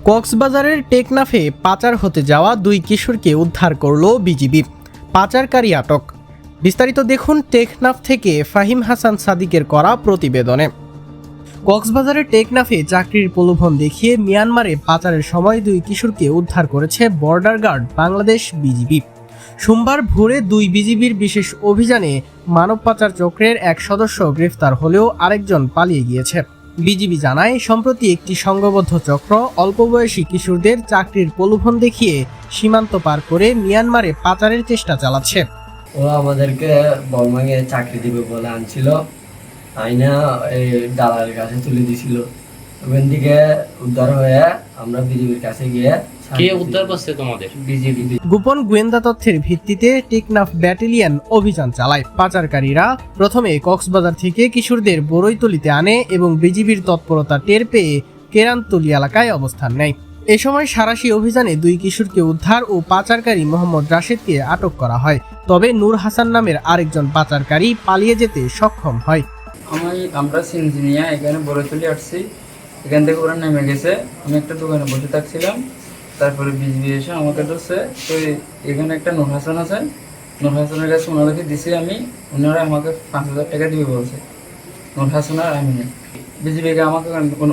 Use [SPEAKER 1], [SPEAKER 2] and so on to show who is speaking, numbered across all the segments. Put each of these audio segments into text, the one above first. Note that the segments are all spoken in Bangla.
[SPEAKER 1] কক্সবাজারের টেকনাফে পাচার হতে যাওয়া দুই কিশোরকে উদ্ধার করল বিজিবি। পাচারকারী আটক। বিস্তারিত দেখুন টেকনাফ থেকে ফাহিম হাসান সাদিকের করা প্রতিবেদনে। কক্সবাজারের টেকনাফে চাকরির প্রলোভন দেখিয়ে মিয়ানমারে পাচারের সময় দুই কিশোরকে উদ্ধার করেছে বর্ডার গার্ড বাংলাদেশ বিজিবি। সোমবার ভোরে দুই বিজিবির বিশেষ অভিযানে মানব পাচার চক্রের এক সদস্য গ্রেফতার হলেও আরেকজন পালিয়ে গিয়েছে। বিজিবি জানায়, সম্প্রতি একটি সংঘবদ্ধ চক্র অল্প বয়সী কিশোরদের চাকরির প্রলোভন দেখিয়ে সীমান্ত পার করে মিয়ানমারে পাচারের চেষ্টা চালাচ্ছে।
[SPEAKER 2] ওরা আমাদেরকে বর্মাকে চাকরি দিবে বলে আনছিল, আইনা এই দালালের কাছে তুলে দিছিল। ওখান থেকে উদ্ধার হয়ে আমরা বিজিবির কাছে গিয়ে
[SPEAKER 3] কে উদ্ধার করছে তোমাদের?
[SPEAKER 2] বিজিবি।
[SPEAKER 1] গোপন গোয়েন্দা তথ্যের ভিত্তিতে টেকনাফ ব্যাটালিয়ন অভিযান চালায়। পাচারকারীরা প্রথমে কক্সবাজার থেকে কিশোরদের বড়ইতলিতে আনে এবং বিজিবির তৎপরতা টের পেয়ে কেরান্তলি এলাকায় অবস্থান নেয়। এ সময় সাঁড়াশি অভিযানে দুই কিশোরকে উদ্ধার ও পাচারকারী মোহাম্মদ রাশেদকে আটক করা হয়। তবে নূর হাসান নামের আরেকজন পাচারকারী পালিয়ে যেতে সক্ষম হয়।
[SPEAKER 4] আমরা সিনজিনিয়া এখানে বড়ইতলি আসছি, এখান থেকে ওরা নেমে গেছে। আমি একটা দোকানে বসে থাকছিলাম, তারপরে বিজিবি এসে আমাকে ধরছে। তো এখানে একটা নূর হাসান আছে, নূর হাসানের কাছে ওনাদেরকে দিছি আমি, ওনারা আমাকে 5,000 টাকা দিবে বলছে। নূর হাসান আর আমি বিজিবিকে আমাকে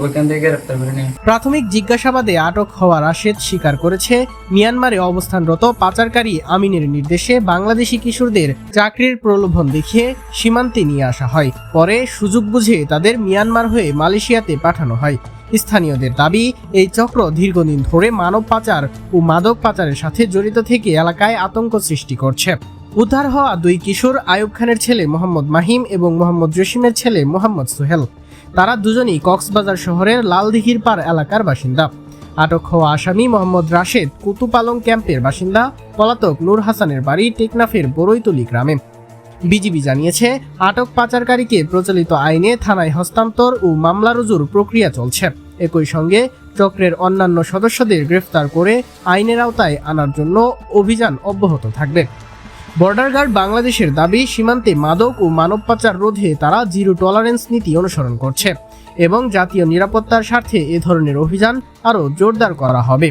[SPEAKER 4] ওইখান থেকে গ্রেপ্তার করে নিয়ে।
[SPEAKER 1] প্রাথমিক জিজ্ঞাসাবাদে আটক হওয়া রাশেদ স্বীকার করেছে, মিয়ানমারে অবস্থানরত পাচারকারী আমিনের নির্দেশে বাংলাদেশি কিশোরদের চাকরির প্রলোভন দেখিয়ে সীমান্তে নিয়ে আসা হয়। পরে সুযোগ বুঝে তাদের মিয়ানমার হয়ে মালয়েশিয়াতে পাঠানো হয়। স্থানীয়দের দাবি, এই চক্র দীর্ঘদিন ধরে মানব পাচার ও মাদক পাচারের সাথে জড়িত থেকে এলাকায় আতঙ্ক সৃষ্টি করছে। উদ্ধার হওয়া দুই কিশোর আয়ুব খানের ছেলে মোহাম্মদ মাহিম এবং মোহাম্মদ জসিমের ছেলে মোহাম্মদ সোহেল। তারা দুজনই কক্সবাজার শহরের লালদিঘির পাড় এলাকার বাসিন্দা। আটক হওয়া আসামি মোহাম্মদ রাশেদ কুতুপালং ক্যাম্পের বাসিন্দা। পলাতক নূর হাসানের বাড়ি টেকনাফের বড়ইতলি গ্রামে। বিজিবি জানিয়েছে, আটক পাচারকারীকে প্রচলিত আইনে থানায় হস্তান্তর ও মামলা রুজুর প্রক্রিয়া চলছে। একই সঙ্গে চক্রের অন্যান্য সদস্যদের গ্রেফতার করে আইনের আওতায় আনার জন্য অভিযান অব্যাহত থাকবে। বর্ডার গার্ড বাংলাদেশের দাবি, সীমান্তে মাদক ও মানব পাচার রোধে তারা জিরো টলারেন্স নীতি অনুসরণ করছে এবং জাতীয় নিরাপত্তার স্বার্থে এ ধরনের অভিযান আরও জোরদার করা হবে।